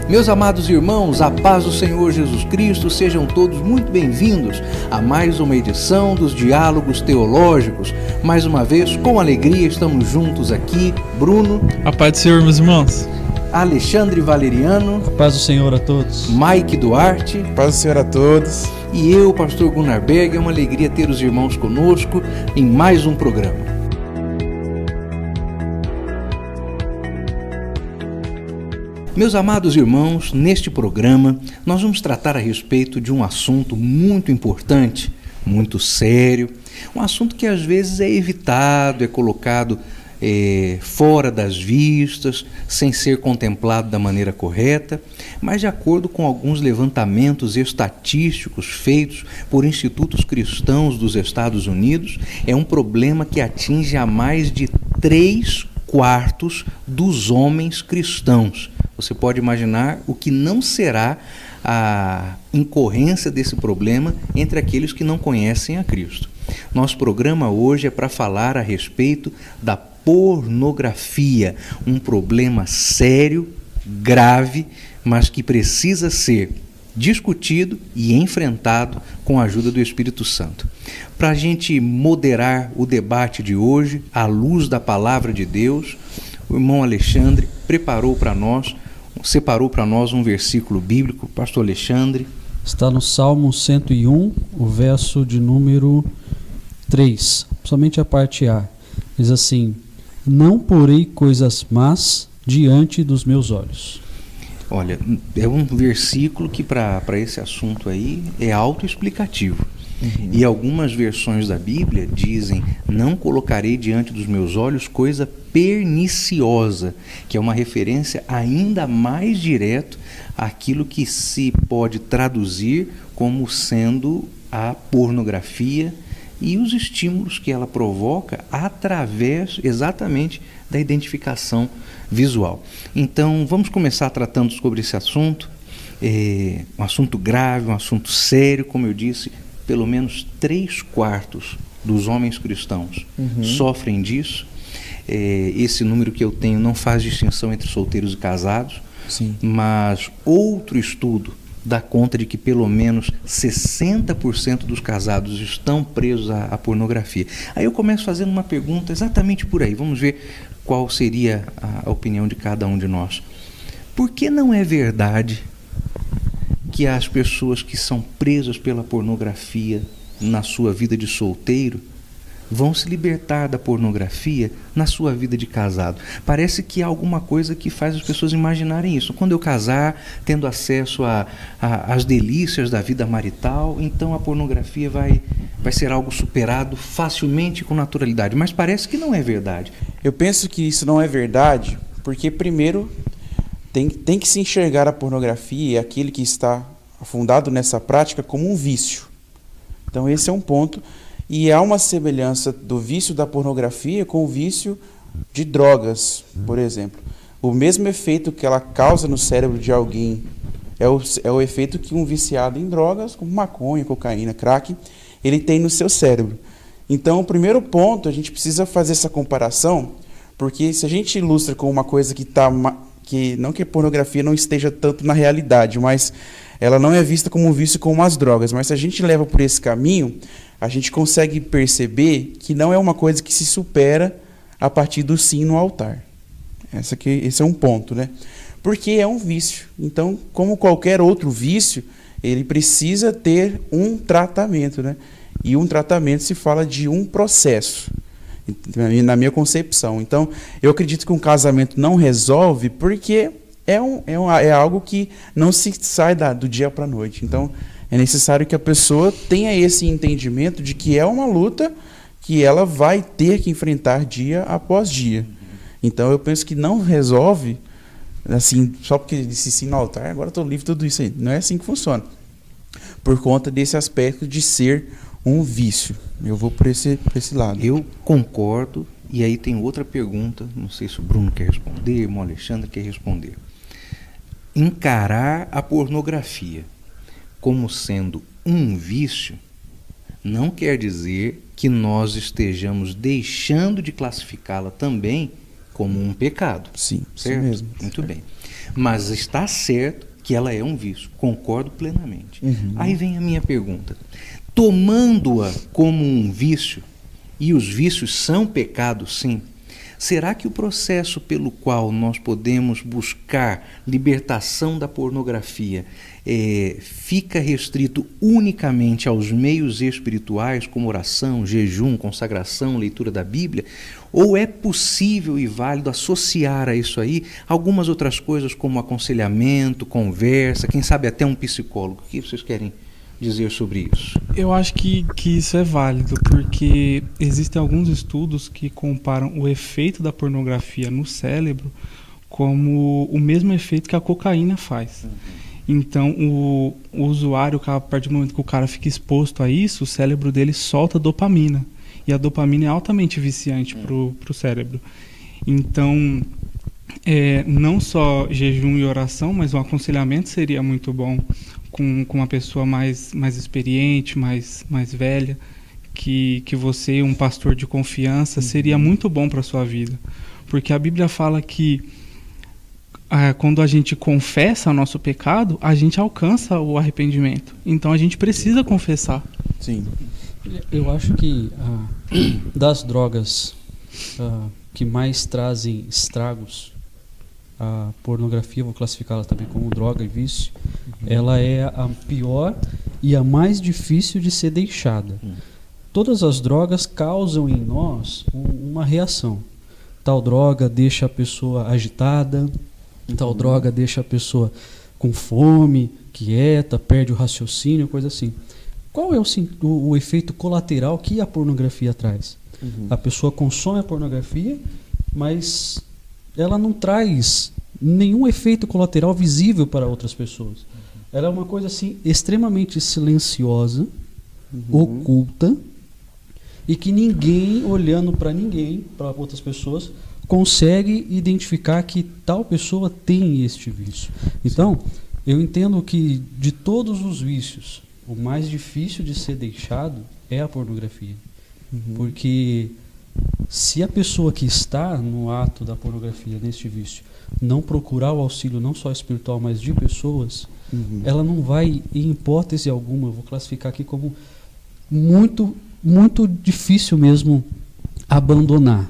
Meus amados irmãos, a paz do Senhor Jesus Cristo, sejam todos muito bem-vindos a mais uma edição dos Diálogos Teológicos. Mais uma vez, com alegria, estamos juntos aqui, Bruno. A paz do Senhor, meus irmãos. Alexandre Valeriano. A paz do Senhor a todos. Mike Duarte. A paz do Senhor a todos. E eu, pastor Gunnar Berg. É uma alegria ter os irmãos conosco em mais um programa. Meus amados irmãos, neste programa nós vamos tratar a respeito de um assunto muito importante, muito sério, um assunto que às vezes é evitado, é colocado fora das vistas, sem ser contemplado da maneira correta, mas de acordo com alguns levantamentos estatísticos feitos por institutos cristãos dos Estados Unidos, é um problema que atinge a mais de 3/4 dos homens cristãos. Você pode imaginar o que não será a incorrência desse problema entre aqueles que não conhecem a Cristo. Nosso programa hoje é para falar a respeito da pornografia, um problema sério, grave, mas que precisa ser discutido e enfrentado com a ajuda do Espírito Santo. Para a gente moderar o debate de hoje, à luz da Palavra de Deus, o irmão Alexandre separou para nós um versículo bíblico. Pastor Alexandre. Está no Salmo 101, o verso de número 3, somente a parte A. Diz assim: não porei coisas más diante dos meus olhos. Olha, é um versículo que para esse assunto aí é autoexplicativo. E algumas versões da Bíblia dizem: não colocarei diante dos meus olhos coisa perniciosa, que é uma referência ainda mais direta àquilo que se pode traduzir como sendo a pornografia e os estímulos que ela provoca através exatamente da identificação visual. Então, vamos começar tratando sobre esse assunto, um assunto grave, um assunto sério, como eu disse. Pelo menos 3/4 dos homens cristãos sofrem disso. Esse número que eu tenho não faz distinção entre solteiros e casados. Sim. Mas outro estudo dá conta de que pelo menos 60% dos casados estão presos à pornografia. Aí eu começo fazendo uma pergunta exatamente por aí. Vamos ver qual seria a opinião de cada um de nós. Por que não é verdade que as pessoas que são presas pela pornografia na sua vida de solteiro vão se libertar da pornografia na sua vida de casado? Parece que há alguma coisa que faz as pessoas imaginarem isso. Quando eu casar, tendo acesso às delícias da vida marital, então a pornografia vai ser algo superado facilmente, com naturalidade. Mas parece que não é verdade. Eu penso que isso não é verdade porque, primeiro, tem que se enxergar a pornografia e aquele que está afundado nessa prática como um vício. Então esse é um ponto. E há uma semelhança do vício da pornografia com o vício de drogas, por exemplo. O mesmo efeito que ela causa no cérebro de alguém é o efeito que um viciado em drogas, como maconha, cocaína, crack, ele tem no seu cérebro. Então, o primeiro ponto, a gente precisa fazer essa comparação, porque se a gente ilustra com uma coisa que não que a pornografia não esteja tanto na realidade, mas ela não é vista como um vício como as drogas, mas se a gente leva por esse caminho, a gente consegue perceber que não é uma coisa que se supera a partir do sim no altar. Esse é um ponto, né? Porque é um vício. Então, como qualquer outro vício, ele precisa ter um tratamento, né? E um tratamento se fala de um processo, na minha concepção. Então, eu acredito que um casamento não resolve porque é algo que não se sai do dia para a noite. Então, é necessário que a pessoa tenha esse entendimento de que é uma luta que ela vai ter que enfrentar dia após dia. Então, eu penso que não resolve, assim, só porque ele disse sim no altar, agora estou livre de tudo isso aí. Não é assim que funciona. Por conta desse aspecto de ser um vício. Eu vou por esse lado. Eu concordo. E aí tem outra pergunta, não sei se o Bruno quer responder, o irmão Alexandre quer responder. Encarar a pornografia como sendo um vício não quer dizer que nós estejamos deixando de classificá-la também como um pecado. Sim, certo? isso mesmo. Muito bem. Mas está certo que ela é um vício, concordo plenamente. Aí vem a minha pergunta. Tomando-a como um vício, e os vícios são pecados sim, será que o processo pelo qual nós podemos buscar libertação da pornografia fica restrito unicamente aos meios espirituais, como oração, jejum, consagração, leitura da Bíblia? Ou é possível e válido associar a isso aí algumas outras coisas, como aconselhamento, conversa, quem sabe até um psicólogo? O que vocês querem dizer sobre isso? Eu acho que isso é válido, porque existem alguns estudos que comparam o efeito da pornografia no cérebro como o mesmo efeito que a cocaína faz. Então, o usuário, a partir do momento que o cara fica exposto a isso, o cérebro dele solta dopamina. E a dopamina é altamente viciante para o cérebro. Então, não só jejum e oração, mas um aconselhamento seria muito bom com uma pessoa mais experiente, mais velha, que você, um pastor de confiança, seria muito bom para a sua vida. Porque a Bíblia fala que quando a gente confessa o nosso pecado, a gente alcança o arrependimento. Então a gente precisa confessar. Sim. Eu acho que das drogas que mais trazem estragos, a pornografia, vou classificá-la também como droga e vício, ela é a pior e a mais difícil de ser deixada. Todas as drogas causam em nós uma reação. Tal droga deixa a pessoa agitada, tal droga deixa a pessoa com fome, quieta, perde o raciocínio, coisa assim. Qual é o efeito colateral que a pornografia traz? A pessoa consome a pornografia, mas ela não traz nenhum efeito colateral visível para outras pessoas. Ela é uma coisa assim extremamente silenciosa, oculta, e que ninguém, olhando para outras pessoas, consegue identificar que tal pessoa tem este vício. Então, eu entendo que de todos os vícios, o mais difícil de ser deixado é a pornografia. Porque se a pessoa que está no ato da pornografia, neste vício, não procurar o auxílio não só espiritual, mas de pessoas, ela não vai, em hipótese alguma, eu vou classificar aqui como muito, muito difícil mesmo abandonar.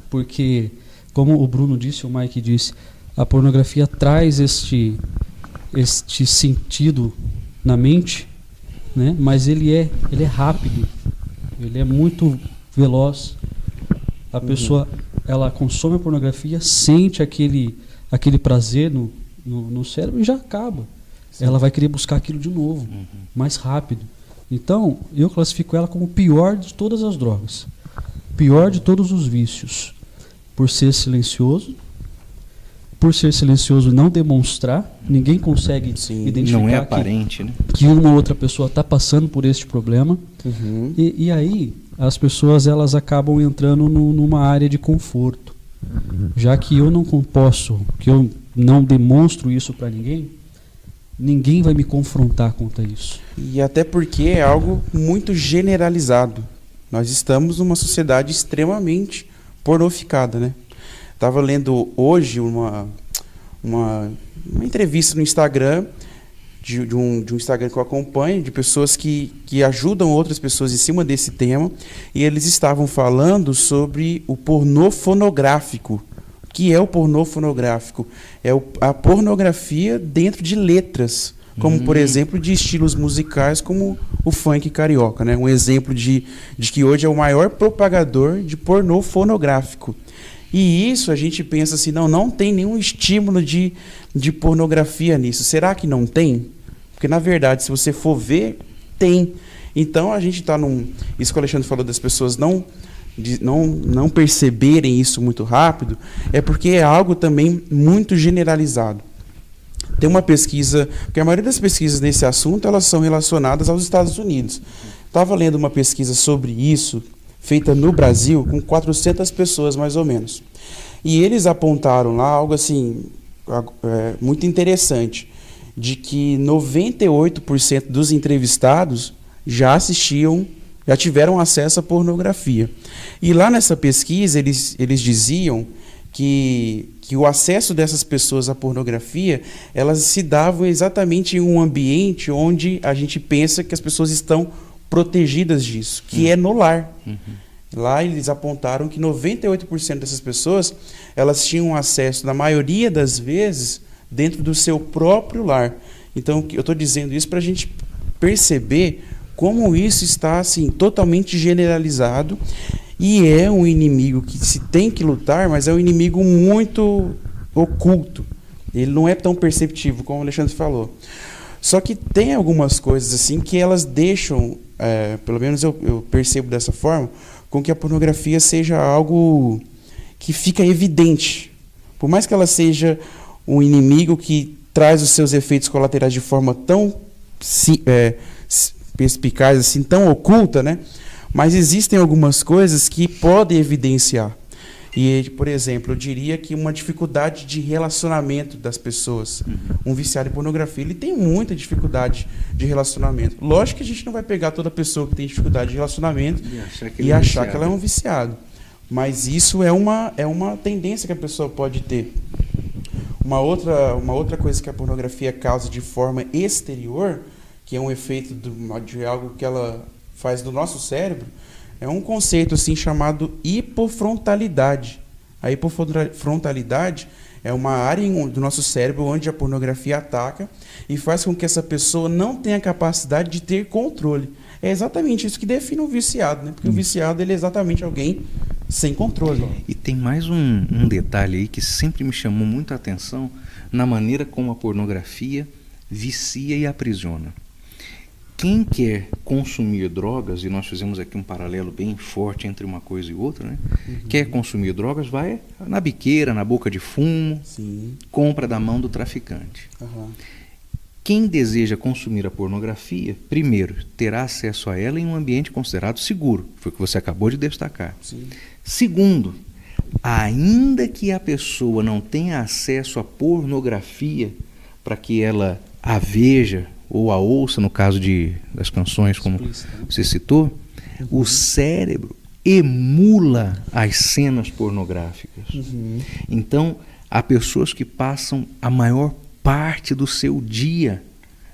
Porque, como o Bruno disse, o Mike disse, a pornografia traz este sentido na mente, né? Mas ele é rápido, ele é muito veloz. A pessoa, ela consome a pornografia, sente aquele prazer no cérebro e já acaba. Sim. Ela vai querer buscar aquilo de novo, mais rápido. Então, eu classifico ela como o pior de todas as drogas, pior de todos os vícios, por ser silencioso, não demonstrar, ninguém consegue identificar não é aparente, né? Que uma outra pessoa está passando por este problema. E aí as pessoas elas acabam entrando numa área de conforto. Já que eu não posso, que eu não demonstro isso para ninguém vai me confrontar contra isso. E até porque é algo muito generalizado. Nós estamos numa sociedade extremamente pornificada, né? Estava lendo hoje uma entrevista no Instagram de um Instagram que eu acompanho, de pessoas que ajudam outras pessoas em cima desse tema, e eles estavam falando sobre o pornô fonográfico. O que é o pornô fonográfico? É a pornografia dentro de letras, como, por exemplo, de estilos musicais como o funk carioca, né? Um exemplo de que hoje é o maior propagador de pornô fonográfico. E isso a gente pensa assim, não tem nenhum estímulo de pornografia nisso. Será que não tem? Porque, na verdade, se você for ver, tem. Então, a gente está isso que o Alexandre falou das pessoas não perceberem isso muito rápido, é porque é algo também muito generalizado. Tem uma pesquisa, porque a maioria das pesquisas nesse assunto, elas são relacionadas aos Estados Unidos. Estava lendo uma pesquisa sobre isso, feita no Brasil, com 400 pessoas, mais ou menos. E eles apontaram lá algo assim, muito interessante, de que 98% dos entrevistados já tiveram acesso à pornografia. E lá nessa pesquisa, eles diziam que o acesso dessas pessoas à pornografia, elas se davam exatamente em um ambiente onde a gente pensa que as pessoas estão protegidas disso, que é no lar. Lá eles apontaram que 98% dessas pessoas, elas tinham acesso, na maioria das vezes, dentro do seu próprio lar. Então, eu estou dizendo isso para a gente perceber como isso está assim, totalmente generalizado, e é um inimigo que se tem que lutar, mas é um inimigo muito oculto. Ele não é tão perceptível, como o Alexandre falou. Só que tem algumas coisas assim que elas deixam, pelo menos eu percebo dessa forma, com que a pornografia seja algo que fica evidente. Por mais que ela seja um inimigo que traz os seus efeitos colaterais de forma tão perspicaz, assim, tão oculta, né? Mas existem algumas coisas que podem evidenciar. E, por exemplo, eu diria que uma dificuldade de relacionamento das pessoas. Um viciado em pornografia, ele tem muita dificuldade de relacionamento. Lógico que a gente não vai pegar toda pessoa que tem dificuldade de relacionamento e achar que ela é um viciado. Mas isso é uma tendência que a pessoa pode ter. Uma outra coisa que a pornografia causa de forma exterior, que é um efeito de algo que ela faz do nosso cérebro, é um conceito assim chamado hipofrontalidade. A hipofrontalidade é uma área do nosso cérebro onde a pornografia ataca e faz com que essa pessoa não tenha capacidade de ter controle. É exatamente isso que define um viciado, né? Porque o viciado, ele é exatamente alguém sem controle. E tem mais um detalhe aí que sempre me chamou muito a atenção na maneira como a pornografia vicia e aprisiona. Quem quer consumir drogas, e nós fizemos aqui um paralelo bem forte entre uma coisa e outra, né? Quer consumir drogas, vai na biqueira, na boca de fumo, compra da mão do traficante. Quem deseja consumir a pornografia, primeiro, terá acesso a ela em um ambiente considerado seguro, foi o que você acabou de destacar. Segundo, ainda que a pessoa não tenha acesso à pornografia para que ela a veja ou a ouça, no caso das canções, como você citou, o cérebro emula as cenas pornográficas. Então, há pessoas que passam a maior parte do seu dia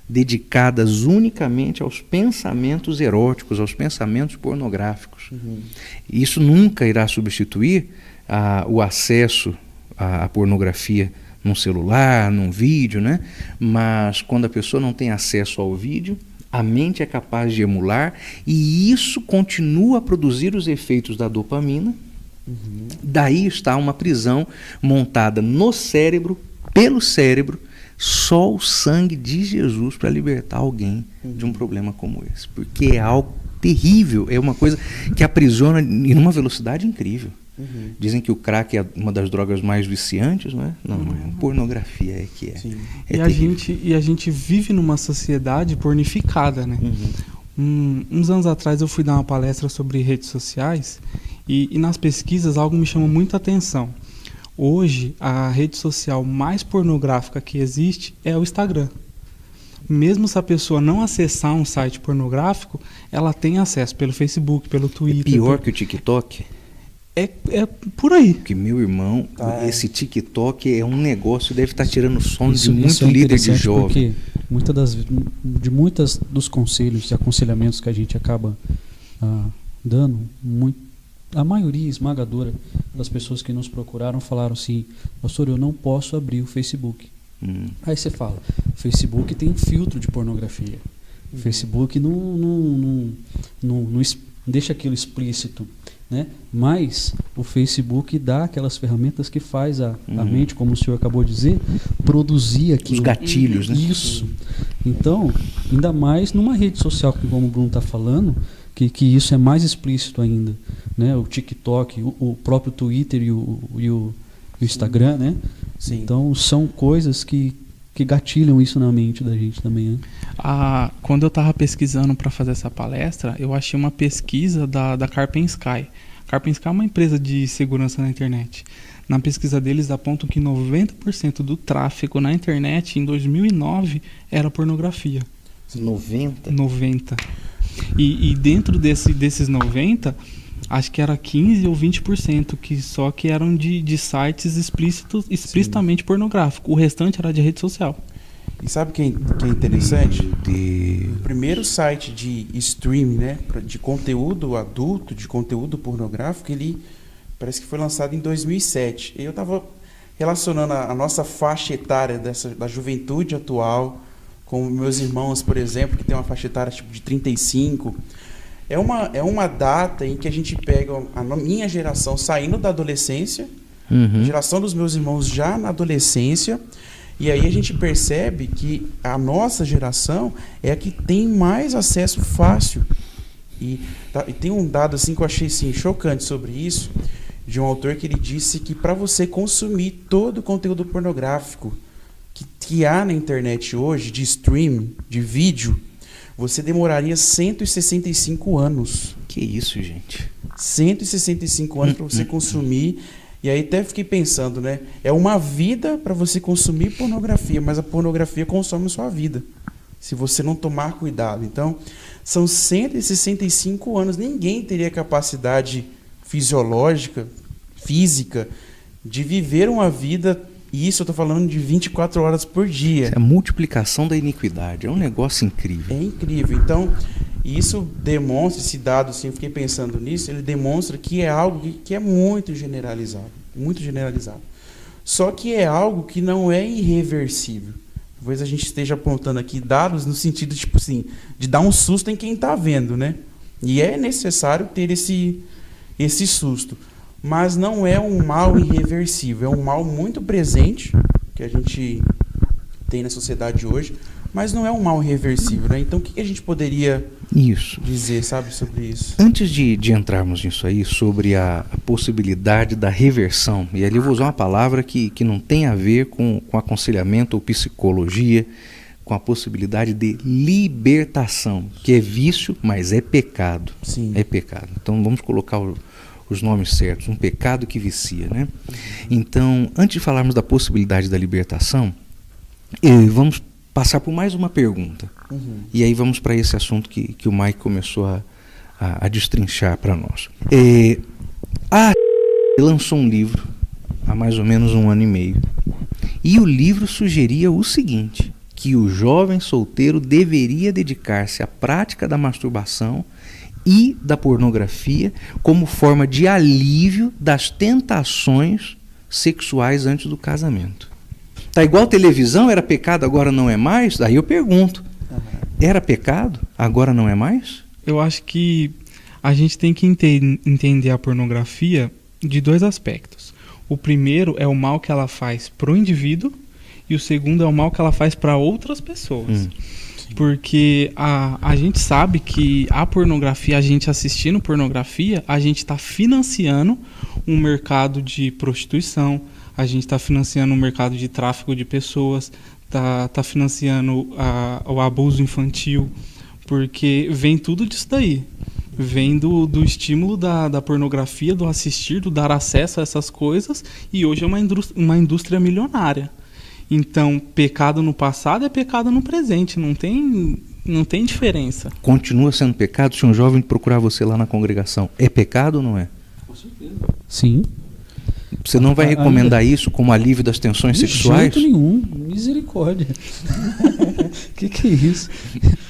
dedicadas unicamente aos pensamentos eróticos, aos pensamentos pornográficos. Isso nunca irá substituir o acesso à pornografia num celular, num vídeo, né? Mas quando a pessoa não tem acesso ao vídeo, a mente é capaz de emular e isso continua a produzir os efeitos da dopamina. Daí está uma prisão montada no cérebro, pelo cérebro, só o sangue de Jesus para libertar alguém de um problema como esse. Porque é algo terrível, é uma coisa que aprisiona em uma velocidade incrível. Dizem que o crack é uma das drogas mais viciantes, não é? Não, a pornografia é que é. E a gente vive numa sociedade pornificada, né? Uns anos atrás eu fui dar uma palestra sobre redes sociais e nas pesquisas algo me chamou muita atenção. Hoje, a rede social mais pornográfica que existe é o Instagram. Mesmo se a pessoa não acessar um site pornográfico, ela tem acesso pelo Facebook, pelo Twitter. É pior que o TikTok? É por aí. Porque, meu irmão, esse TikTok é um negócio, deve estar tirando sono de muito líder de jovem. Porque muitas dos conselhos e aconselhamentos que a gente acaba dando, a maioria esmagadora das pessoas que nos procuraram falaram assim: pastor, eu não posso abrir o Facebook. Aí você fala, o Facebook tem um filtro de pornografia. O Facebook não deixa aquilo explícito, né? Mas o Facebook dá aquelas ferramentas que faz a mente, como o senhor acabou de dizer, produzir aquilo. Os gatilhos, né? Isso. Então, ainda mais numa rede social, como o Bruno está falando, que isso é mais explícito ainda, né? O TikTok, o próprio Twitter e o Instagram, né? Sim. Então são coisas que gatilham isso na mente da gente também, né? Quando eu estava pesquisando para fazer essa palestra, eu achei uma pesquisa da Kaspersky. Kaspersky é uma empresa de segurança na internet. Na pesquisa deles apontam que 90% do tráfego na internet em 2009 era pornografia. 90? 90. E dentro desses 90, acho que era 15 ou 20%, só que eram de sites explicitamente pornográficos. O restante era de rede social. E sabe o que é interessante? Meu Deus. O primeiro site de streaming, né, de conteúdo adulto, de conteúdo pornográfico, ele parece que foi lançado em 2007. Eu estava relacionando a nossa faixa etária da juventude atual com meus irmãos, por exemplo, que tem uma faixa etária tipo de 35. É uma data em que a gente pega a minha geração saindo da adolescência, a geração dos meus irmãos já na adolescência, e aí a gente percebe que a nossa geração é a que tem mais acesso fácil. E tem um dado assim que eu achei assim, chocante sobre isso, de um autor que ele disse que para você consumir todo o conteúdo pornográfico que há na internet hoje, de streaming, de vídeo, você demoraria 165 anos. Que isso, gente? 165 anos para você consumir. E aí até fiquei pensando, né? É uma vida para você consumir pornografia, mas a pornografia consome sua vida, se você não tomar cuidado. Então, são 165 anos. Ninguém teria capacidade fisiológica, física, de viver uma vida, e isso eu estou falando de 24 horas por dia. É a multiplicação da iniquidade. É um negócio incrível. É incrível. Então, isso demonstra, esse dado, assim, eu fiquei pensando nisso, ele demonstra que é algo que é muito generalizado. Muito generalizado. Só que é algo que não é irreversível. Talvez a gente esteja apontando aqui dados no sentido, tipo assim, de dar um susto em quem está vendo, né? E é necessário ter esse susto. Mas não é um mal irreversível. É um mal muito presente que a gente tem na sociedade hoje, mas não é um mal irreversível, né? Então, o que a gente poderia dizer, sabe, sobre isso? Antes de entrarmos nisso aí, sobre a possibilidade da reversão, e ali eu vou usar uma palavra que não tem a ver com aconselhamento ou psicologia, com a possibilidade de libertação, que é vício, mas é pecado. Sim. É pecado. Então, vamos colocar os nomes certos, um pecado que vicia, né? Então, antes de falarmos da possibilidade da libertação, vamos passar por mais uma pergunta. E aí vamos para esse assunto que o Mike começou a destrinchar para nós. Lançou um livro há mais ou menos 1 ano e meio. E o livro sugeria o seguinte, que o jovem solteiro deveria dedicar-se à prática da masturbação e da pornografia como forma de alívio das tentações sexuais antes do casamento. Tá igual televisão, era pecado, agora não é mais? Aí eu pergunto, era pecado, agora não é mais? Eu acho que a gente tem que entender a pornografia de 2 aspectos. O primeiro é o mal que ela faz para o indivíduo e o segundo é o mal que ela faz para outras pessoas. Porque a gente sabe que a pornografia, a gente assistindo pornografia, a gente está financiando um mercado de prostituição, a gente está financiando um mercado de tráfico de pessoas, está financiando o abuso infantil, porque vem tudo disso daí. Vem do estímulo da pornografia, do assistir, do dar acesso a essas coisas, e hoje é uma indústria milionária. Então, pecado no passado é pecado no presente, não tem diferença. Continua sendo pecado se um jovem procurar você lá na congregação. É pecado ou não é? Com certeza. Sim. Você não vai recomendar isso como alívio das tensões sexuais? De jeito nenhum. Misericórdia. Que é isso?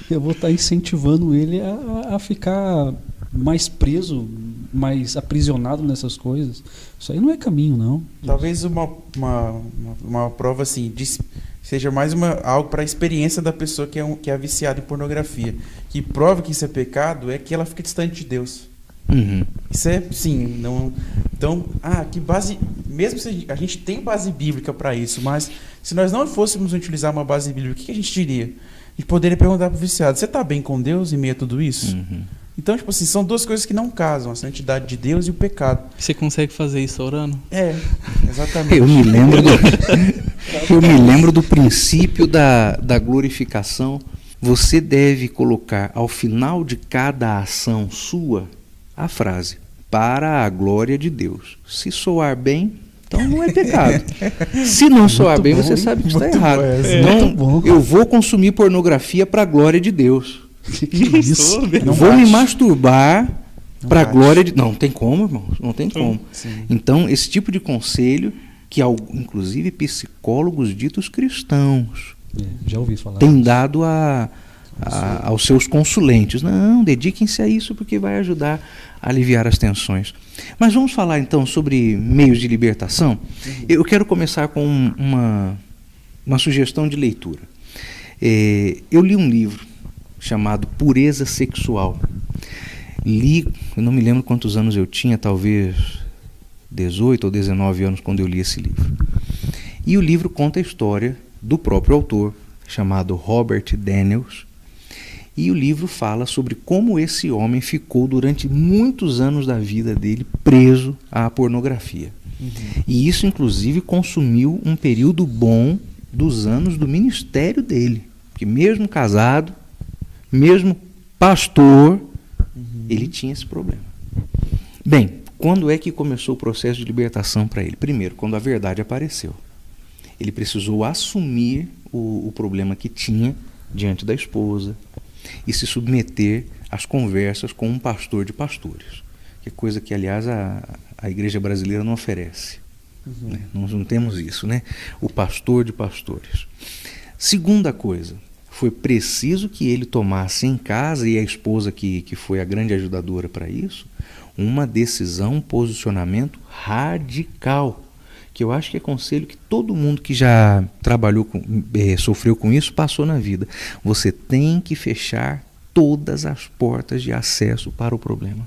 Eu vou estar incentivando ele a ficar mais preso, mais aprisionado nessas coisas. Isso aí não é caminho, não. Talvez uma prova assim, seja mais algo para a experiência da pessoa que é viciada em pornografia. Que prova que isso é pecado é que ela fica distante de Deus. Isso é, sim, não. Então, que base. Mesmo se a gente tem base bíblica para isso, mas se nós não fôssemos utilizar uma base bíblica, o que a gente diria? A gente poderia perguntar para o viciado: você está bem com Deus em meio a tudo isso? Então, tipo assim, são 2 coisas que não casam: a santidade de Deus e o pecado. Você consegue fazer isso orando? Exatamente. Eu me lembro do princípio da glorificação. Você deve colocar ao final de cada ação sua a frase: para a glória de Deus. Se soar bem, então não é pecado. Se não soar bem, você sabe que está errado. Então, eu vou consumir pornografia para a glória de Deus. Que isso? Eu vou me masturbar Para a glória de... Não tem como, irmãos, não tem como. Sim. Então, esse tipo de conselho, que inclusive psicólogos ditos cristãos Já ouvi falar. têm dado aos seus consulentes. Não, dediquem-se a isso porque vai ajudar a aliviar as tensões. Mas vamos falar então sobre meios de libertação? Eu quero começar com uma sugestão de leitura. Eu li um livro chamado Pureza Sexual. Li, eu não me lembro quantos anos eu tinha, talvez 18 ou 19 anos quando eu li esse livro. E o livro conta a história do próprio autor, chamado Robert Daniels, e o livro fala sobre como esse homem ficou durante muitos anos da vida dele preso à pornografia. E isso, inclusive, consumiu um período bom dos anos do ministério dele. Porque mesmo casado, mesmo pastor, ele tinha esse problema. Bem, quando é que começou o processo de libertação para ele? Primeiro, quando a verdade apareceu. Ele precisou assumir o problema que tinha diante da esposa e se submeter às conversas com um pastor de pastores, que é coisa que, aliás, a igreja brasileira não oferece. Né? Nós não temos isso, né? O pastor de pastores. Segunda coisa, foi preciso que ele tomasse em casa, e a esposa que foi a grande ajudadora para isso, uma decisão, um posicionamento radical, que eu acho que é conselho que todo mundo que já trabalhou, sofreu com isso, passou na vida. Você tem que fechar todas as portas de acesso para o problema.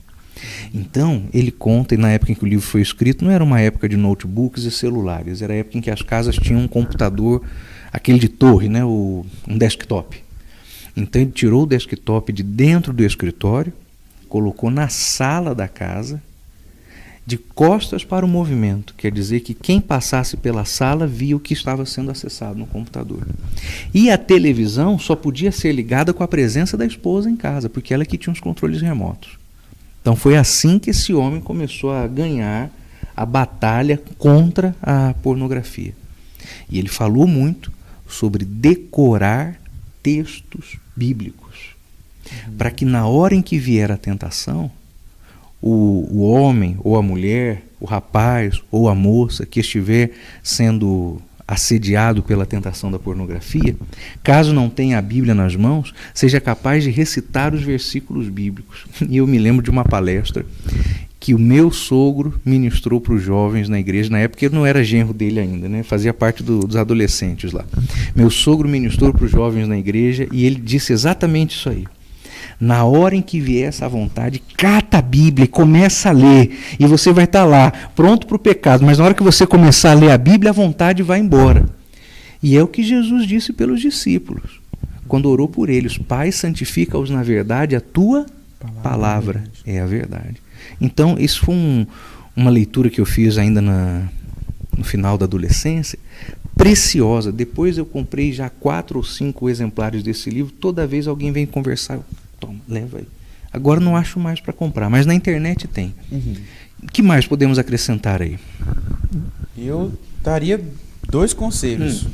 Então, ele conta, e na época em que o livro foi escrito, não era uma época de notebooks e celulares, era a época em que as casas tinham um computador, aquele de torre, né, um desktop. Então, ele tirou o desktop de dentro do escritório, colocou na sala da casa, de costas para o movimento, quer dizer que quem passasse pela sala via o que estava sendo acessado no computador. E a televisão só podia ser ligada com a presença da esposa em casa, porque ela que tinha os controles remotos. Então foi assim que esse homem começou a ganhar a batalha contra a pornografia. E ele falou muito sobre decorar textos bíblicos, para que na hora em que vier a tentação, o homem ou a mulher, o rapaz ou a moça que estiver sendo assediado pela tentação da pornografia, caso não tenha a Bíblia nas mãos, seja capaz de recitar os versículos bíblicos. E eu me lembro de uma palestra que o meu sogro ministrou para os jovens na igreja, na época eu não era genro dele ainda, né? Fazia parte dos adolescentes lá. Meu sogro ministrou para os jovens na igreja e ele disse exatamente isso aí. Na hora em que vier essa vontade, cata a Bíblia e começa a ler. E você vai estar lá, pronto para o pecado. Mas na hora que você começar a ler a Bíblia, a vontade vai embora. E é o que Jesus disse pelos discípulos, quando orou por eles: Pai, santifica-os na verdade, a tua palavra é a verdade. Então, isso foi uma leitura que eu fiz ainda no final da adolescência, preciosa. Depois eu comprei já 4 ou 5 exemplares desse livro. Toda vez alguém vem conversar, toma, leva aí. Agora não acho mais para comprar, mas na internet tem. O que mais podemos acrescentar aí? Eu daria 2 conselhos.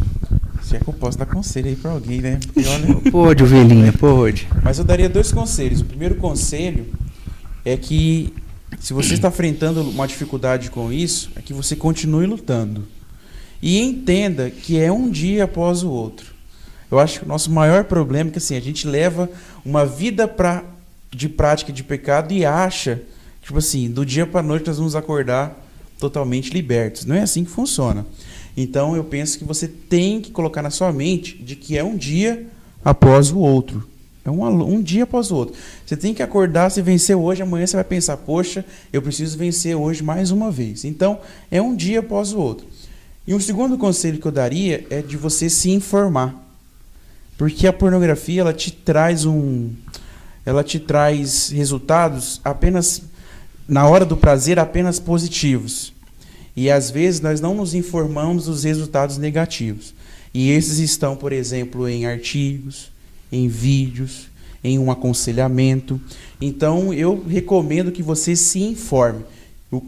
Se é que eu posso dar conselho aí para alguém, né? Porque, olha... Pode, ovelhinha, pode. Mas eu daria 2 conselhos. O primeiro conselho é que, se você está enfrentando uma dificuldade com isso, é que você continue lutando. E entenda que é um dia após o outro. Eu acho que o nosso maior problema é que, assim, a gente leva uma vida de prática de pecado e acha, tipo assim, do dia para a noite nós vamos acordar totalmente libertos. Não é assim que funciona. Então eu penso que você tem que colocar na sua mente de que é um dia após o outro. É um dia após o outro. Você tem que acordar, se vencer hoje, amanhã você vai pensar, poxa, eu preciso vencer hoje mais uma vez. Então, é um dia após o outro. E um segundo conselho que eu daria é de você se informar. Porque a pornografia, ela te traz resultados apenas, na hora do prazer, apenas positivos. E às vezes nós não nos informamos dos resultados negativos. E esses estão, por exemplo, em artigos, em vídeos, em um aconselhamento. Então, eu recomendo que você se informe.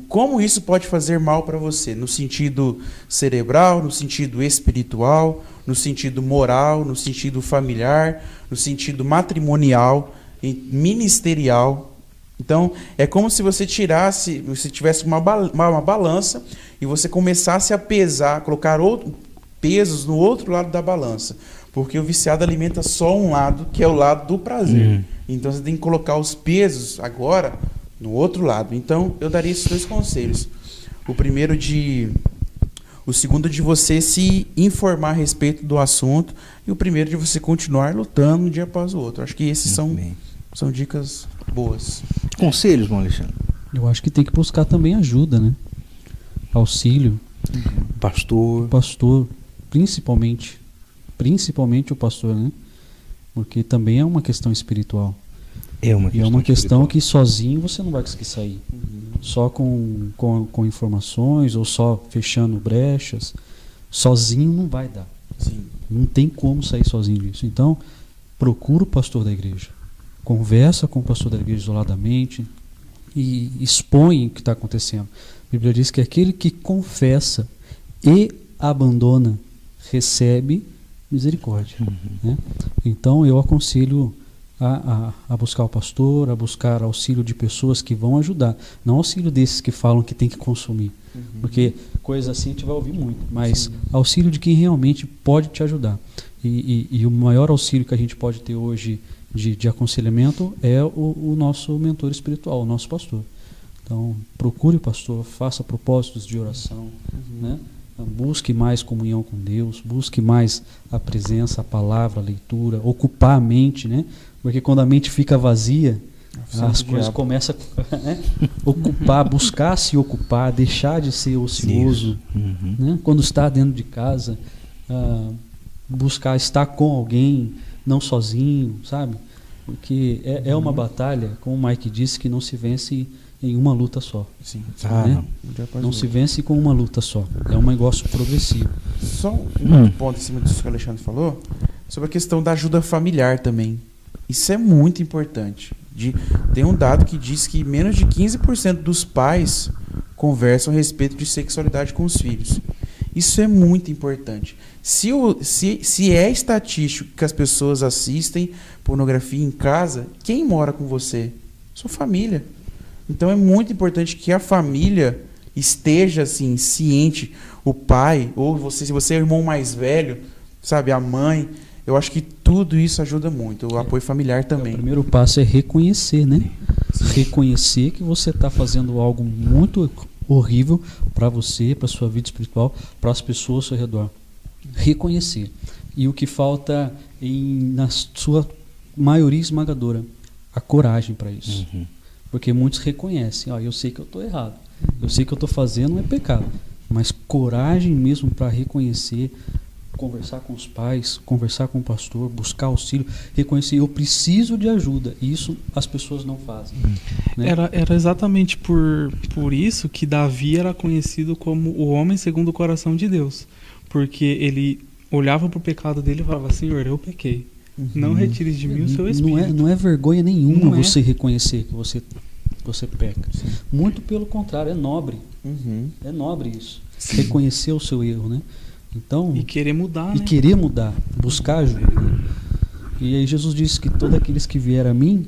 Como isso pode fazer mal para você, no sentido cerebral, no sentido espiritual, no sentido moral, no sentido familiar, no sentido matrimonial, ministerial. Então, é como se você tivesse uma balança e você começasse a pesar, colocar pesos no outro lado da balança. Porque o viciado alimenta só um lado, que é o lado do prazer. Então, você tem que colocar os pesos agora no outro lado. Então, eu daria esses 2 conselhos. O segundo de você se informar a respeito do assunto e o primeiro de você continuar lutando um dia após o outro. Acho que esses são dicas boas. Conselhos, Bom Alexandre? Eu acho que tem que buscar também ajuda, né? Auxílio. Pastor, principalmente o pastor, né? Porque também é uma questão espiritual. E é uma questão que sozinho você não vai conseguir sair. Só com informações ou só fechando brechas. Sozinho não vai dar. Sim. Não tem como sair sozinho disso. Então, procura o pastor da igreja. Conversa com o pastor da igreja isoladamente e expõe o que está acontecendo. A Bíblia diz que aquele que confessa e abandona recebe misericórdia. Né? Então, eu aconselho a buscar o pastor, a buscar auxílio de pessoas que vão ajudar. Não auxílio desses que falam que tem que consumir. Porque coisa assim a gente vai ouvir muito. Mas auxílio de quem realmente pode te ajudar. E o maior auxílio que a gente pode ter hoje de aconselhamento é o nosso mentor espiritual, o nosso pastor. Então, procure o pastor, faça propósitos de oração, né? Busque mais comunhão com Deus, busque mais a presença, a palavra, a leitura, ocupar a mente, né? Porque quando a mente fica vazia, as coisas começam a ocupar, buscar se ocupar, deixar de ser ocioso. Né? Quando está dentro de casa, buscar estar com alguém, não sozinho, sabe? Porque é uma batalha, como o Mike disse, que não se vence em uma luta só. Sim. Né? Não se vence com uma luta só. É um negócio progressivo. Só um ponto em cima disso que o Alexandre falou, sobre a questão da ajuda familiar também. Isso é muito importante. Tem um dado que diz que menos de 15% dos pais conversam a respeito de sexualidade com os filhos. Isso é muito importante. Se é estatístico que as pessoas assistem pornografia em casa, quem mora com você? Sua família. Então é muito importante que a família esteja assim, ciente, o pai, ou se você é o irmão mais velho, sabe, a mãe. Eu acho que tudo isso ajuda muito, o apoio familiar também. O primeiro passo é reconhecer, né? Reconhecer que você está fazendo algo muito horrível para você, para sua vida espiritual, para as pessoas ao seu redor. Reconhecer. E o que falta na sua maioria esmagadora, a coragem para isso. Porque muitos reconhecem, eu sei que eu estou errado, eu sei que eu estou fazendo não é pecado, mas coragem mesmo para reconhecer, conversar com os pais, conversar com o pastor, buscar auxílio, reconhecer, eu preciso de ajuda. E isso as pessoas não fazem. Né? Era exatamente por isso que Davi era conhecido como o homem segundo o coração de Deus. Porque ele olhava para o pecado dele e falava, Senhor, eu pequei. Não retires de mim o seu espírito. Não é vergonha nenhuma você reconhecer que você peca. Sim. Muito pelo contrário, é nobre. É nobre isso. Sim. Reconhecer o seu erro, né? Então, e querer mudar, querer mudar, buscar ajuda. E aí Jesus disse que todos aqueles que vierem a mim,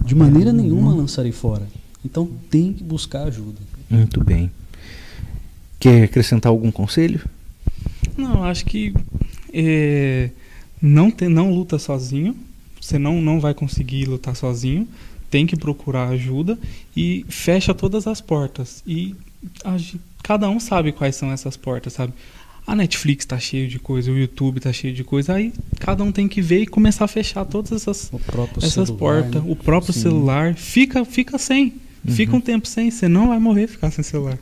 de maneira nenhuma lançarei fora. Então tem que buscar ajuda. Muito bem. Quer acrescentar algum conselho? Não, acho que não luta sozinho. Você não vai conseguir lutar sozinho. Tem que procurar ajuda e fecha todas as portas. E cada um sabe quais são essas portas, sabe? A Netflix está cheio de coisa, o YouTube está cheio de coisa, aí cada um tem que ver e começar a fechar todas essas portas. Né? O próprio celular, fica sem. Fica um tempo sem, você não vai morrer ficar sem celular.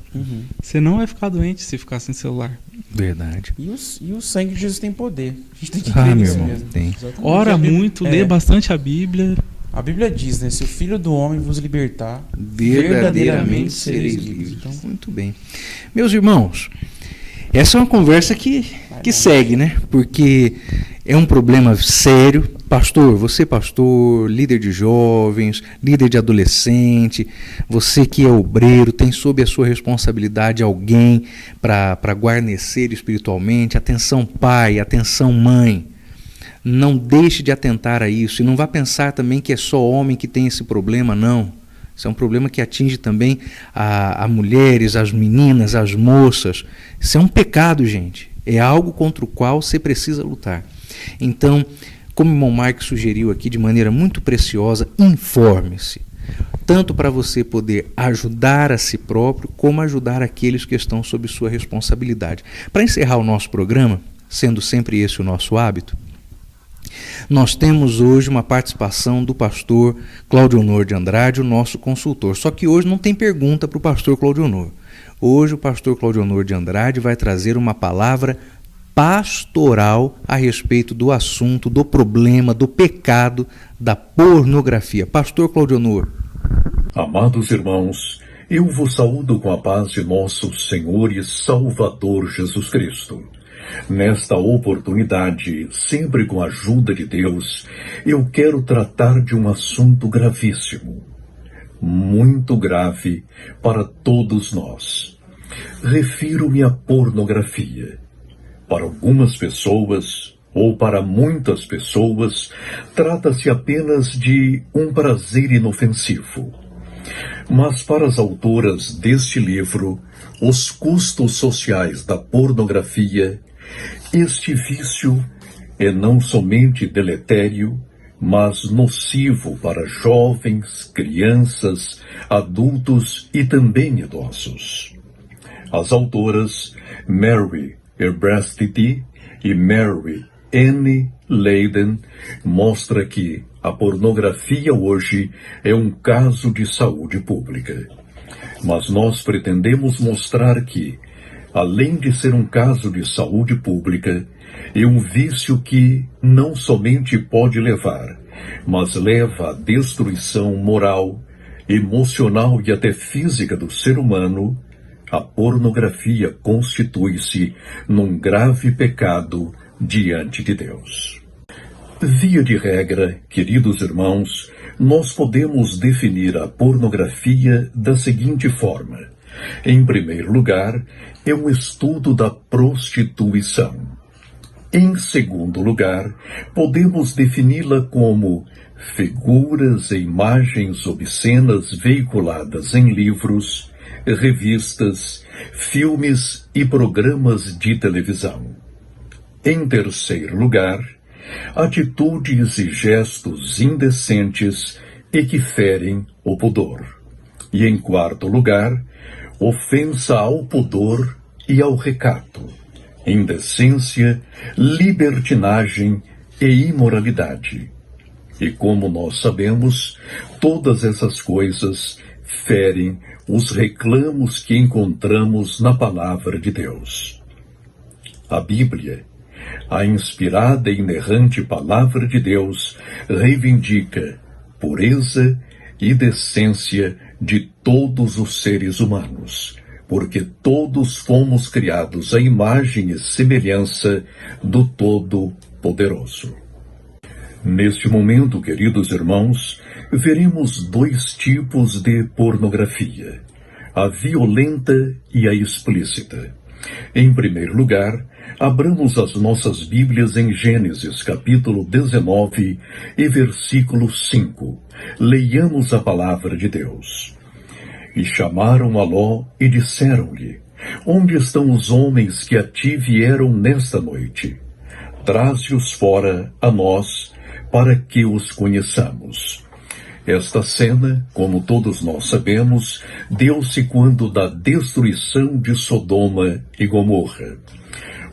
Você não vai ficar doente se ficar sem celular. Verdade. E o sangue de Jesus tem poder. A gente tem que crer nisso mesmo. Tem. Ora muito, lê bastante a Bíblia. A Bíblia diz, né? Se o Filho do Homem vos libertar, verdadeiramente sereis livres. Então, muito bem. Meus irmãos, essa é uma conversa que segue, né? Porque é um problema sério. Pastor, você pastor, líder de jovens, líder de adolescente, você que é obreiro, tem sob a sua responsabilidade alguém para guarnecer espiritualmente. Atenção pai, atenção mãe. Não deixe de atentar a isso. E não vá pensar também que é só homem que tem esse problema, não. Isso é um problema que atinge também a mulheres, as meninas, as moças. Isso é um pecado, gente. É algo contra o qual você precisa lutar. Então, como o irmão Mike sugeriu aqui de maneira muito preciosa, informe-se. Tanto para você poder ajudar a si próprio, como ajudar aqueles que estão sob sua responsabilidade. Para encerrar o nosso programa, sendo sempre esse o nosso hábito, nós temos hoje uma participação do pastor Claudionor de Andrade, o nosso consultor. Só que hoje não tem pergunta para o pastor Claudionor. Hoje o pastor Claudionor de Andrade vai trazer uma palavra pastoral a respeito do assunto, do problema, do pecado da pornografia. Pastor Claudionor. Amados irmãos, eu vos saúdo com a paz de nosso Senhor e Salvador Jesus Cristo. Nesta oportunidade, sempre com a ajuda de Deus, eu quero tratar de um assunto gravíssimo, muito grave para todos nós. Refiro-me à pornografia. Para algumas pessoas, ou para muitas pessoas, trata-se apenas de um prazer inofensivo. Mas para as autoras deste livro, Os Custos Sociais da Pornografia, este vício é não somente deletério, mas nocivo para jovens, crianças, adultos e também idosos. As autoras Mary Ebrastiti e Mary N. Leiden mostram que a pornografia hoje é um caso de saúde pública. Mas nós pretendemos mostrar que, além de ser um caso de saúde pública, é um vício que não somente pode levar, mas leva à destruição moral, emocional e até física do ser humano. A pornografia constitui-se num grave pecado diante de Deus. Via de regra, queridos irmãos, nós podemos definir a pornografia da seguinte forma. Em primeiro lugar, é um estudo da prostituição. Em segundo lugar, podemos defini-la como figuras e imagens obscenas veiculadas em livros, revistas, filmes e programas de televisão. Em terceiro lugar, atitudes e gestos indecentes e que ferem o pudor. E em quarto lugar, ofensa ao pudor e ao recato, indecência, libertinagem e imoralidade. E como nós sabemos, todas essas coisas ferem os reclamos que encontramos na palavra de Deus. A Bíblia, a inspirada e inerrante palavra de Deus, reivindica pureza e decência de todos os seres humanos, porque todos fomos criados à imagem e semelhança do Todo-Poderoso. Neste momento, queridos irmãos, veremos dois tipos de pornografia, a violenta e a explícita. Em primeiro lugar, abramos as nossas Bíblias em Gênesis, capítulo 19 e versículo 5. Leiamos a palavra de Deus. E chamaram a Ló e disseram-lhe: Onde estão os homens que a ti vieram nesta noite? Traze-os fora a nós, para que os conheçamos. Esta cena, como todos nós sabemos, deu-se quando da destruição de Sodoma e Gomorra.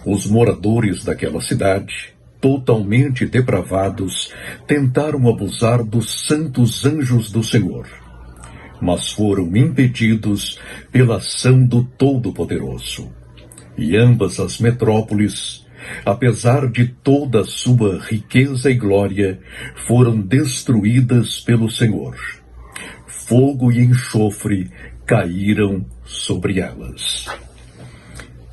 Os moradores daquela cidade, totalmente depravados, tentaram abusar dos santos anjos do Senhor, mas foram impedidos pela ação do Todo-Poderoso. E ambas as metrópoles, apesar de toda a sua riqueza e glória, foram destruídas pelo Senhor. Fogo e enxofre caíram sobre elas.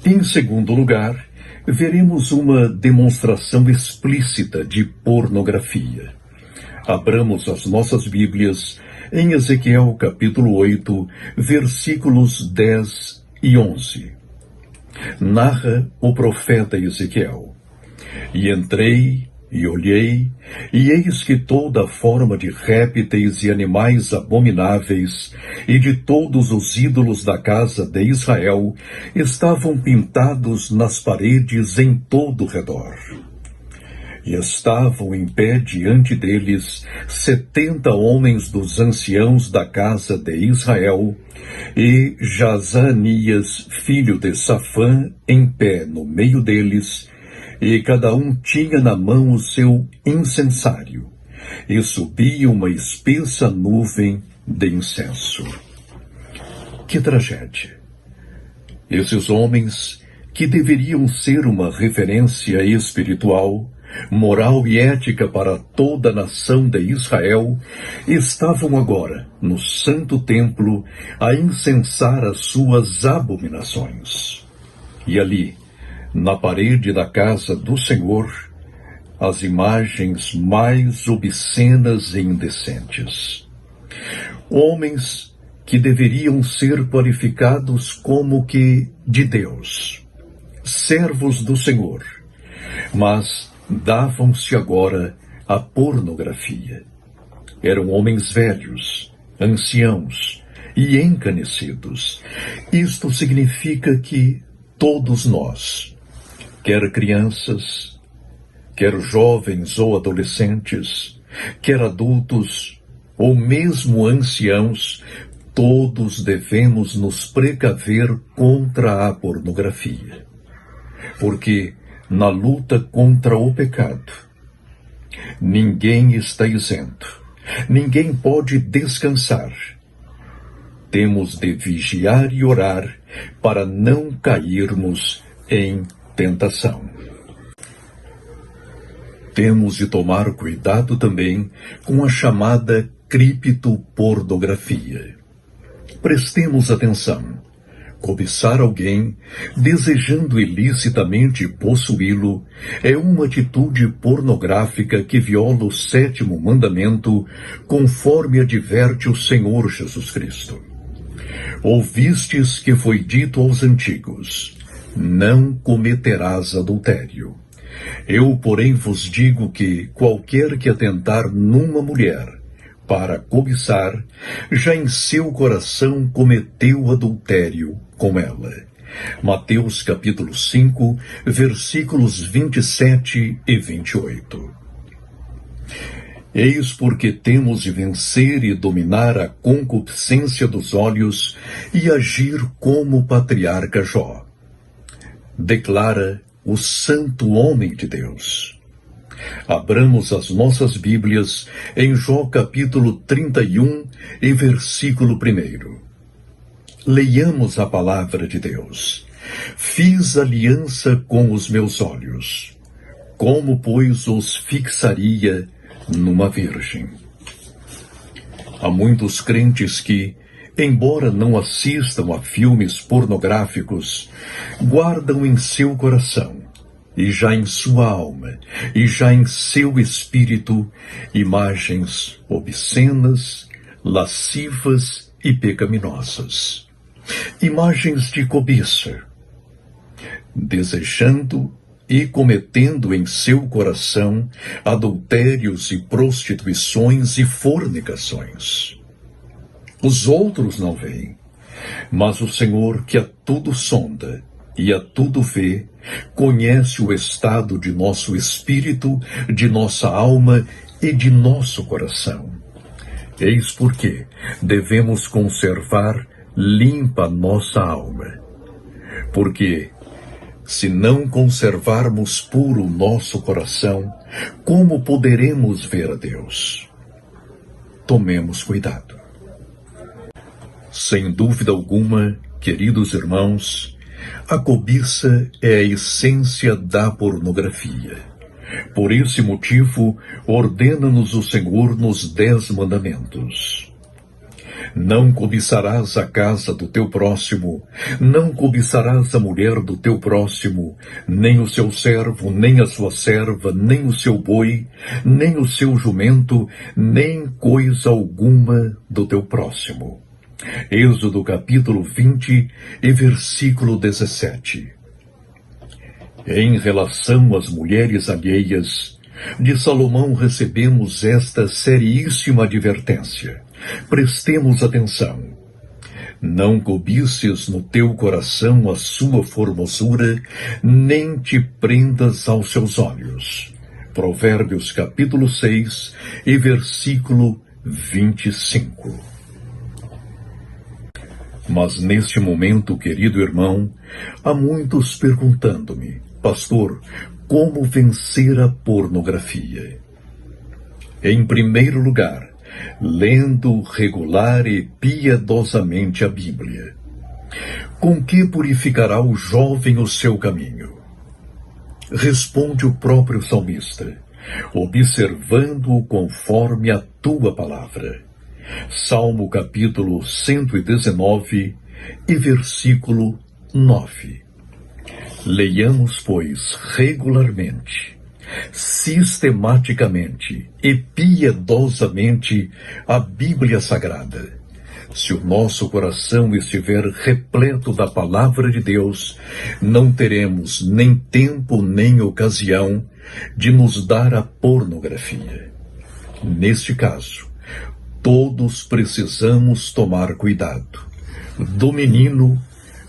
Em segundo lugar, veremos uma demonstração explícita de pornografia. Abramos as nossas Bíblias em Ezequiel capítulo 8, versículos 10 e 11. Narra o profeta Ezequiel: E entrei E olhei, e eis que toda forma de répteis e animais abomináveis, e de todos os ídolos da casa de Israel, estavam pintados nas paredes em todo o redor. E estavam em pé diante deles 70 homens dos anciãos da casa de Israel, e Jazanias, filho de Safã, em pé no meio deles, e cada um tinha na mão o seu incensário, e subia uma espessa nuvem de incenso. Que tragédia! Esses homens, que deveriam ser uma referência espiritual, moral e ética para toda a nação de Israel, estavam agora no santo templo a incensar as suas abominações. E ali, na parede da casa do Senhor, as imagens mais obscenas e indecentes. Homens que deveriam ser qualificados como que de Deus, servos do Senhor, mas davam-se agora à pornografia. Eram homens velhos, anciãos e encanecidos. Isto significa que todos nós, quer crianças, quer jovens ou adolescentes, quer adultos ou mesmo anciãos, todos devemos nos precaver contra a pornografia. Porque na luta contra o pecado, ninguém está isento, ninguém pode descansar. Temos de vigiar e orar para não cairmos em tentação. Temos de tomar cuidado também com a chamada criptopornografia. Prestemos atenção. Cobiçar alguém, desejando ilicitamente possuí-lo, é uma atitude pornográfica que viola o 7º mandamento, conforme adverte o Senhor Jesus Cristo. Ouvistes que foi dito aos antigos: não cometerás adultério. Eu, porém, vos digo que qualquer que atentar numa mulher para cobiçar, já em seu coração cometeu adultério com ela. Mateus capítulo 5, versículos 27 e 28. Eis porque temos de vencer e dominar a concupiscência dos olhos e agir como o patriarca Jó. Declara o santo homem de Deus. Abramos as nossas Bíblias em Jó capítulo 31 e versículo 1. Leiamos a palavra de Deus. Fiz aliança com os meus olhos. Como, pois, os fixaria numa virgem? Há muitos crentes que, embora não assistam a filmes pornográficos, guardam em seu coração, e já em sua alma, e já em seu espírito, imagens obscenas, lascivas e pecaminosas. Imagens de cobiça, desejando e cometendo em seu coração adultérios e prostituições e fornicações. Os outros não veem, mas o Senhor, que a tudo sonda e a tudo vê, conhece o estado de nosso espírito, de nossa alma e de nosso coração. Eis porque devemos conservar limpa nossa alma. Porque, se não conservarmos puro o nosso coração, como poderemos ver a Deus? Tomemos cuidado. Sem dúvida alguma, queridos irmãos, a cobiça é a essência da pornografia. Por esse motivo, ordena-nos o Senhor nos 10 mandamentos. Não cobiçarás a casa do teu próximo, não cobiçarás a mulher do teu próximo, nem o seu servo, nem a sua serva, nem o seu boi, nem o seu jumento, nem coisa alguma do teu próximo. Êxodo capítulo 20 e versículo 17. Em relação às mulheres alheias, de Salomão recebemos esta seríssima advertência. Prestemos atenção. Não cobices no teu coração a sua formosura, nem te prendas aos seus olhos. Provérbios capítulo 6 e versículo 25. Mas neste momento, querido irmão, há muitos perguntando-me: pastor, como vencer a pornografia? Em primeiro lugar, lendo regular e piedosamente a Bíblia. Com que purificará o jovem o seu caminho? Responde o próprio salmista: observando-o conforme a tua palavra. Salmo capítulo 119 e versículo 9. Leiamos, pois, regularmente, sistematicamente e piedosamente a Bíblia Sagrada. Se o nosso coração estiver repleto da palavra de Deus, não teremos nem tempo nem ocasião de nos dar a pornografia. Neste caso, todos precisamos tomar cuidado. Do menino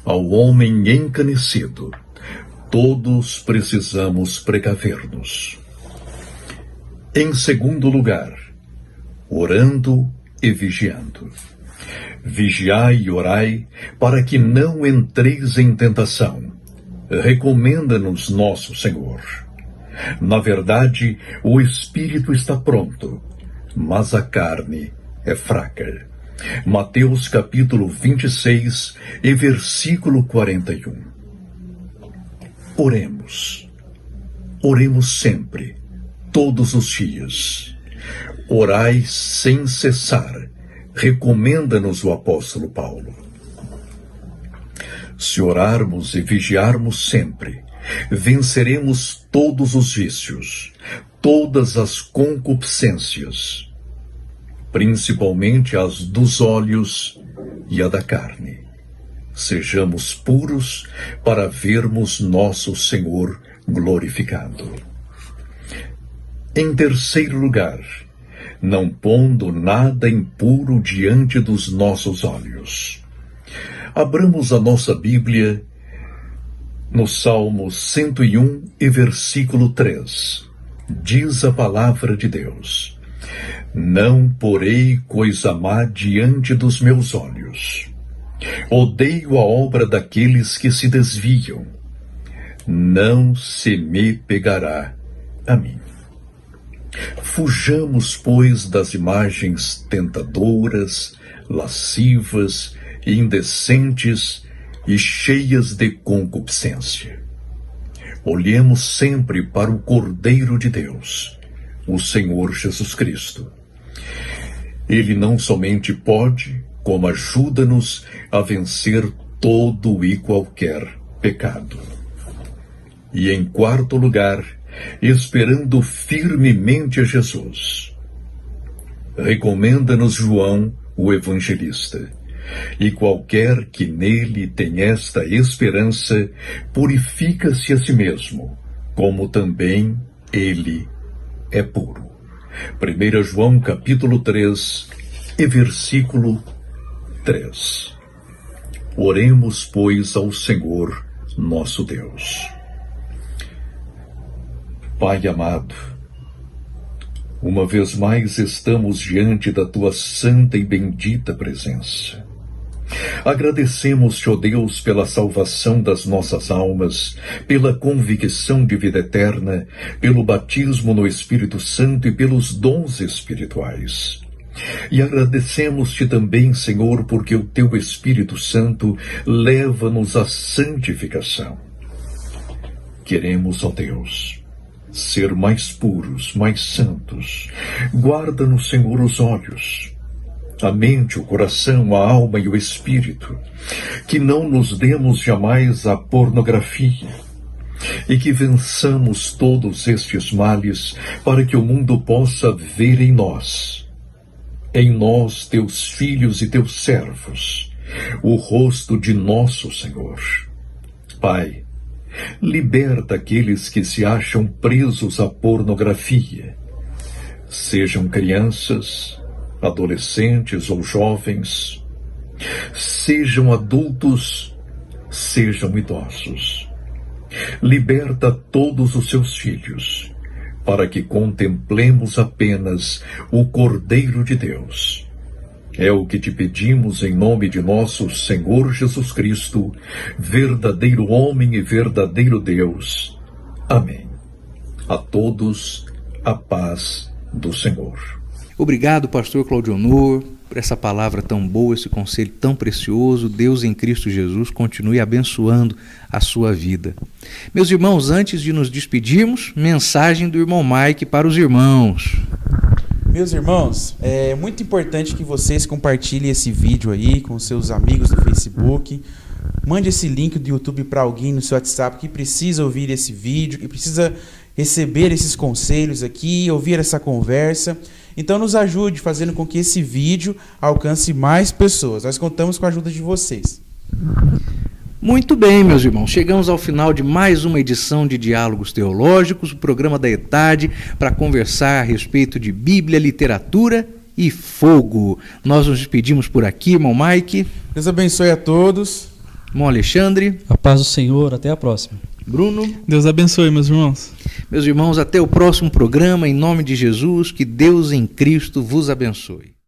ao homem encanecido, todos precisamos precaver-nos. Em segundo lugar, orando e vigiando. Vigiai e orai para que não entreis em tentação. Recomenda-nos nosso Senhor. Na verdade, o espírito está pronto, mas a carne é fraca. Mateus capítulo 26 e versículo 41. Oremos. Oremos sempre, todos os dias. Orai sem cessar, recomenda-nos o apóstolo Paulo. Se orarmos e vigiarmos sempre, venceremos todos os vícios, todas as concupiscências, principalmente as dos olhos e a da carne. Sejamos puros para vermos nosso Senhor glorificado. Em terceiro lugar, não pondo nada impuro diante dos nossos olhos. Abramos a nossa Bíblia no Salmo 101 e versículo 3. Diz a palavra de Deus: não porei coisa má diante dos meus olhos. Odeio a obra daqueles que se desviam. Não se me pegará a mim. Fujamos, pois, das imagens tentadoras, lascivas, indecentes e cheias de concupiscência. Olhemos sempre para o Cordeiro de Deus, o Senhor Jesus Cristo. Ele não somente pode, como ajuda-nos a vencer todo e qualquer pecado. E em quarto lugar, esperando firmemente a Jesus. Recomenda-nos João, o evangelista. E qualquer que nele tem esta esperança, purifica-se a si mesmo, como também ele é puro. 1 João capítulo 3 e versículo 3. Oremos, pois, ao Senhor nosso Deus. Pai amado, uma vez mais estamos diante da Tua santa e bendita presença. Agradecemos-te, ó Deus, pela salvação das nossas almas, pela convicção de vida eterna, pelo batismo no Espírito Santo e pelos dons espirituais. E agradecemos-te também, Senhor, porque o Teu Espírito Santo leva-nos à santificação. Queremos, ó Deus, ser mais puros, mais santos. Guarda-nos, Senhor, os olhos, a mente, o coração, a alma e o espírito, que não nos demos jamais à pornografia e que vençamos todos estes males para que o mundo possa ver em nós, teus filhos e teus servos, o rosto de nosso Senhor. Pai, Liberta aqueles que se acham presos à pornografia. Sejam crianças, adolescentes ou jovens, sejam adultos, sejam idosos. Liberta todos os seus filhos, para que contemplemos apenas o Cordeiro de Deus. É o que te pedimos em nome de nosso Senhor Jesus Cristo, verdadeiro homem e verdadeiro Deus. Amém. A todos, a paz do Senhor. Obrigado, pastor Claudionor, por essa palavra tão boa, esse conselho tão precioso. Deus em Cristo Jesus continue abençoando a sua vida. Meus irmãos, antes de nos despedirmos, mensagem do irmão Mike para os irmãos. Meus irmãos, é muito importante que vocês compartilhem esse vídeo aí com seus amigos no Facebook. Mande esse link do YouTube para alguém no seu WhatsApp que precisa ouvir esse vídeo, que precisa receber esses conselhos aqui, ouvir essa conversa. Então nos ajude fazendo com que esse vídeo alcance mais pessoas. Nós contamos com a ajuda de vocês. Muito bem, meus irmãos, chegamos ao final de mais uma edição de Diálogos Teológicos, o programa da ETAD, para conversar a respeito de Bíblia, literatura e fogo. Nós nos despedimos por aqui, irmão Mike. Deus abençoe a todos. Irmão Alexandre. A paz do Senhor, até a próxima. Bruno. Deus abençoe, meus irmãos. Meus irmãos, até o próximo programa, em nome de Jesus, que Deus em Cristo vos abençoe.